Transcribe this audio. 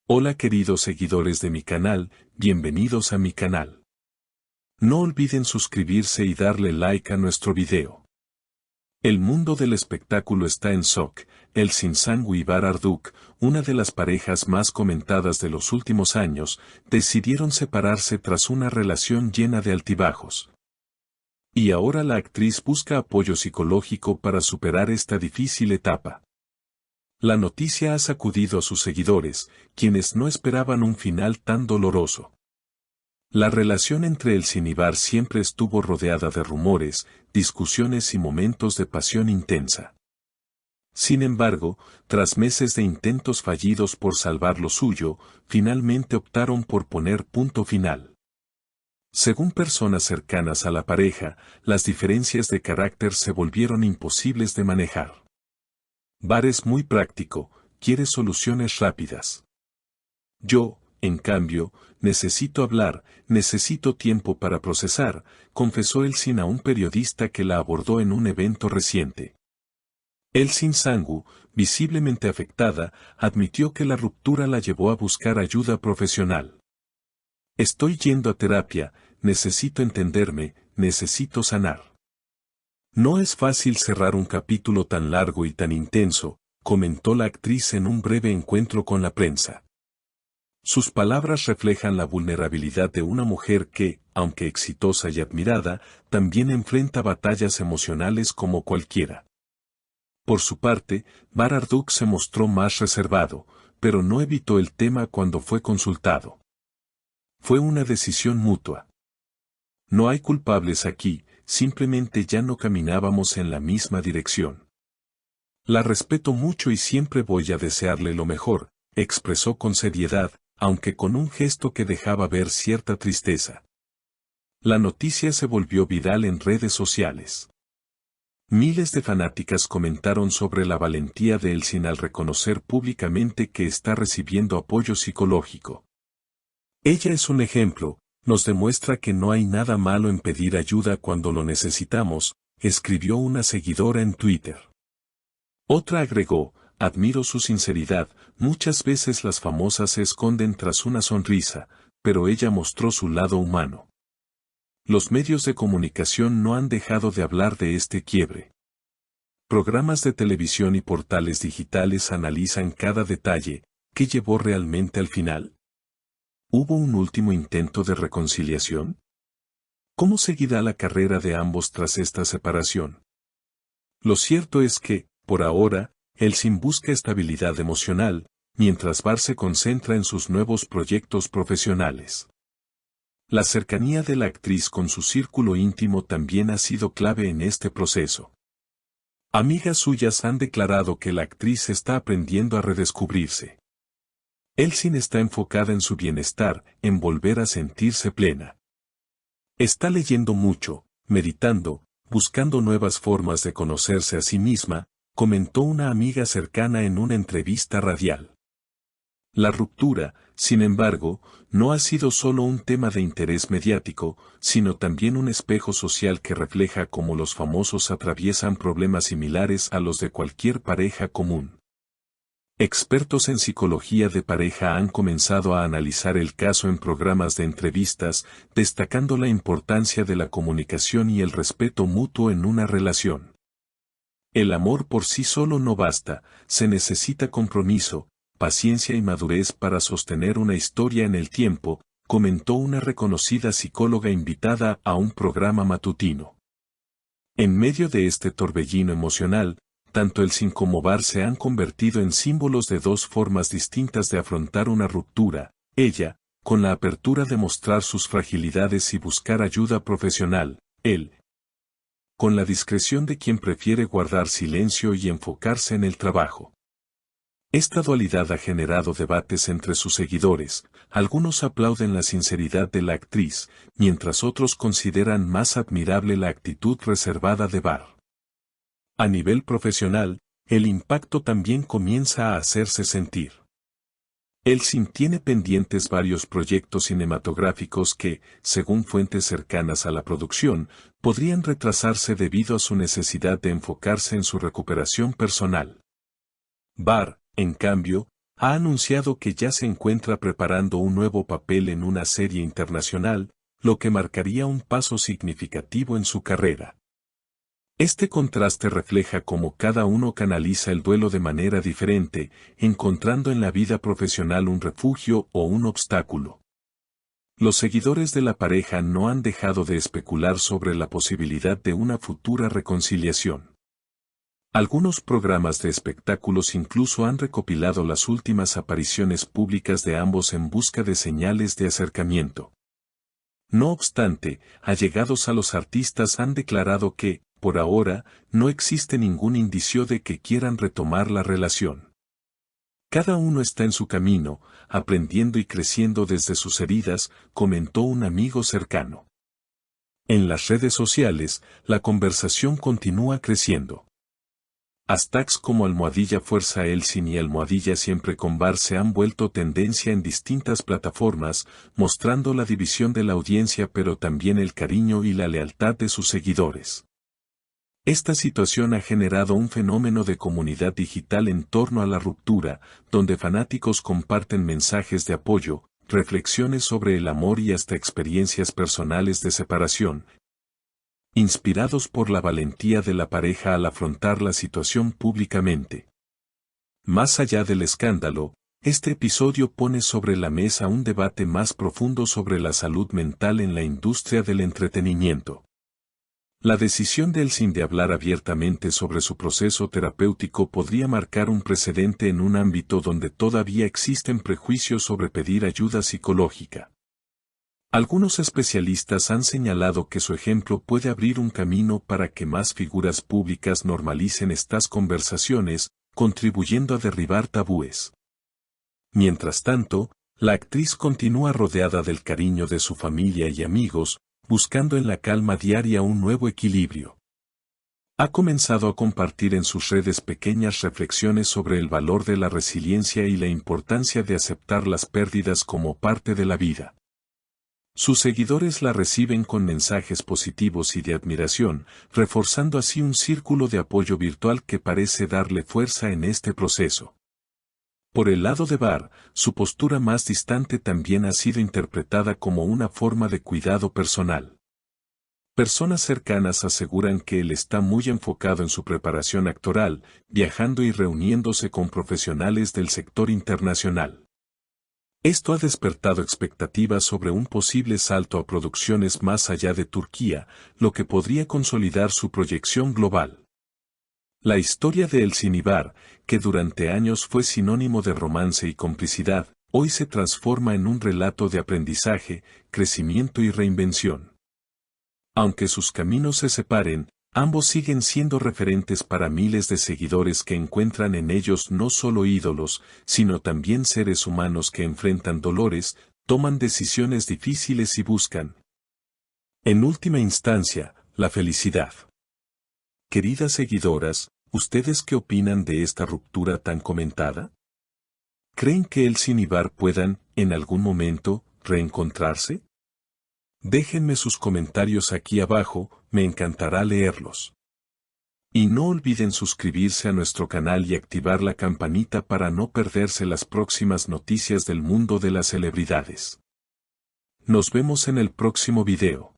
Hola queridos seguidores de mi canal, bienvenidos a mi canal. No olviden suscribirse y darle like a nuestro video. El mundo del espectáculo está en shock. Elsin Sangu y Bar Arduk, una de las parejas más comentadas de los últimos años, decidieron separarse tras una relación llena de altibajos. Y ahora la actriz busca apoyo psicológico para superar esta difícil etapa. La noticia ha sacudido a sus seguidores, quienes no esperaban un final tan doloroso. La relación entre Elsin y Bar siempre estuvo rodeada de rumores, discusiones y momentos de pasión intensa. Sin embargo, tras meses de intentos fallidos por salvar lo suyo, finalmente optaron por poner punto final. Según personas cercanas a la pareja, las diferencias de carácter se volvieron imposibles de manejar. Bar es muy práctico, quiere soluciones rápidas. Yo, en cambio, necesito hablar, necesito tiempo para procesar, confesó Elsin a un periodista que la abordó en un evento reciente. Elsin Sangu, visiblemente afectada, admitió que la ruptura la llevó a buscar ayuda profesional. Estoy yendo a terapia, necesito entenderme, necesito sanar. No es fácil cerrar un capítulo tan largo y tan intenso, comentó la actriz en un breve encuentro con la prensa. Sus palabras reflejan la vulnerabilidad de una mujer que, aunque exitosa y admirada, también enfrenta batallas emocionales como cualquiera. Por su parte, Bar Arduk se mostró más reservado, pero no evitó el tema cuando fue consultado. Fue una decisión mutua. No hay culpables aquí, simplemente ya no caminábamos en la misma dirección. La respeto mucho y siempre voy a desearle lo mejor, expresó con seriedad, aunque con un gesto que dejaba ver cierta tristeza. La noticia se volvió viral en redes sociales. Miles de fanáticas comentaron sobre la valentía de Elsin al reconocer públicamente que está recibiendo apoyo psicológico. Ella es un ejemplo, nos demuestra que no hay nada malo en pedir ayuda cuando lo necesitamos, escribió una seguidora en Twitter. Otra agregó, admiro su sinceridad, muchas veces las famosas se esconden tras una sonrisa, pero ella mostró su lado humano. Los medios de comunicación no han dejado de hablar de este quiebre. Programas de televisión y portales digitales analizan cada detalle, ¿qué llevó realmente al final? ¿Hubo un último intento de reconciliación? ¿Cómo seguirá la carrera de ambos tras esta separación? Lo cierto es que, por ahora, Elsin busca estabilidad emocional, mientras Bar se concentra en sus nuevos proyectos profesionales. La cercanía de la actriz con su círculo íntimo también ha sido clave en este proceso. Amigas suyas han declarado que la actriz está aprendiendo a redescubrirse. Elsin está enfocada en su bienestar, en volver a sentirse plena. Está leyendo mucho, meditando, buscando nuevas formas de conocerse a sí misma, comentó una amiga cercana en una entrevista radial. La ruptura, sin embargo, no ha sido solo un tema de interés mediático, sino también un espejo social que refleja cómo los famosos atraviesan problemas similares a los de cualquier pareja común. Expertos en psicología de pareja han comenzado a analizar el caso en programas de entrevistas, destacando la importancia de la comunicación y el respeto mutuo en una relación. El amor por sí solo no basta, se necesita compromiso, paciencia y madurez para sostener una historia en el tiempo, comentó una reconocida psicóloga invitada a un programa matutino. En medio de este torbellino emocional, tanto Elsin como Bar se han convertido en símbolos de dos formas distintas de afrontar una ruptura, ella, con la apertura de mostrar sus fragilidades y buscar ayuda profesional, él, con la discreción de quien prefiere guardar silencio y enfocarse en el trabajo. Esta dualidad ha generado debates entre sus seguidores, algunos aplauden la sinceridad de la actriz, mientras otros consideran más admirable la actitud reservada de Bar. A nivel profesional, el impacto también comienza a hacerse sentir. Elsin tiene pendientes varios proyectos cinematográficos que, según fuentes cercanas a la producción, podrían retrasarse debido a su necesidad de enfocarse en su recuperación personal. Bar, en cambio, ha anunciado que ya se encuentra preparando un nuevo papel en una serie internacional, lo que marcaría un paso significativo en su carrera. Este contraste refleja cómo cada uno canaliza el duelo de manera diferente, encontrando en la vida profesional un refugio o un obstáculo. Los seguidores de la pareja no han dejado de especular sobre la posibilidad de una futura reconciliación. Algunos programas de espectáculos incluso han recopilado las últimas apariciones públicas de ambos en busca de señales de acercamiento. No obstante, allegados a los artistas han declarado que, por ahora, no existe ningún indicio de que quieran retomar la relación. Cada uno está en su camino, aprendiendo y creciendo desde sus heridas, comentó un amigo cercano. En las redes sociales, la conversación continúa creciendo. Hashtags como #Fuerza Elsin y #Siempre con Bar se han vuelto tendencia en distintas plataformas, mostrando la división de la audiencia pero también el cariño y la lealtad de sus seguidores. Esta situación ha generado un fenómeno de comunidad digital en torno a la ruptura, donde fanáticos comparten mensajes de apoyo, reflexiones sobre el amor y hasta experiencias personales de separación, inspirados por la valentía de la pareja al afrontar la situación públicamente. Más allá del escándalo, este episodio pone sobre la mesa un debate más profundo sobre la salud mental en la industria del entretenimiento. La decisión de Elsin de hablar abiertamente sobre su proceso terapéutico podría marcar un precedente en un ámbito donde todavía existen prejuicios sobre pedir ayuda psicológica. Algunos especialistas han señalado que su ejemplo puede abrir un camino para que más figuras públicas normalicen estas conversaciones, contribuyendo a derribar tabúes. Mientras tanto, la actriz continúa rodeada del cariño de su familia y amigos, buscando en la calma diaria un nuevo equilibrio. Ha comenzado a compartir en sus redes pequeñas reflexiones sobre el valor de la resiliencia y la importancia de aceptar las pérdidas como parte de la vida. Sus seguidores la reciben con mensajes positivos y de admiración, reforzando así un círculo de apoyo virtual que parece darle fuerza en este proceso. Por el lado de Bar, su postura más distante también ha sido interpretada como una forma de cuidado personal. Personas cercanas aseguran que él está muy enfocado en su preparación actoral, viajando y reuniéndose con profesionales del sector internacional. Esto ha despertado expectativas sobre un posible salto a producciones más allá de Turquía, lo que podría consolidar su proyección global. La historia de Elsin y Bar, que durante años fue sinónimo de romance y complicidad, hoy se transforma en un relato de aprendizaje, crecimiento y reinvención. Aunque sus caminos se separen, ambos siguen siendo referentes para miles de seguidores que encuentran en ellos no solo ídolos, sino también seres humanos que enfrentan dolores, toman decisiones difíciles y buscan, en última instancia, la felicidad. Queridas seguidoras, ¿ustedes qué opinan de esta ruptura tan comentada? ¿Creen que Elsin y Bar puedan, en algún momento, reencontrarse? Déjenme sus comentarios aquí abajo, me encantará leerlos. Y no olviden suscribirse a nuestro canal y activar la campanita para no perderse las próximas noticias del mundo de las celebridades. Nos vemos en el próximo video.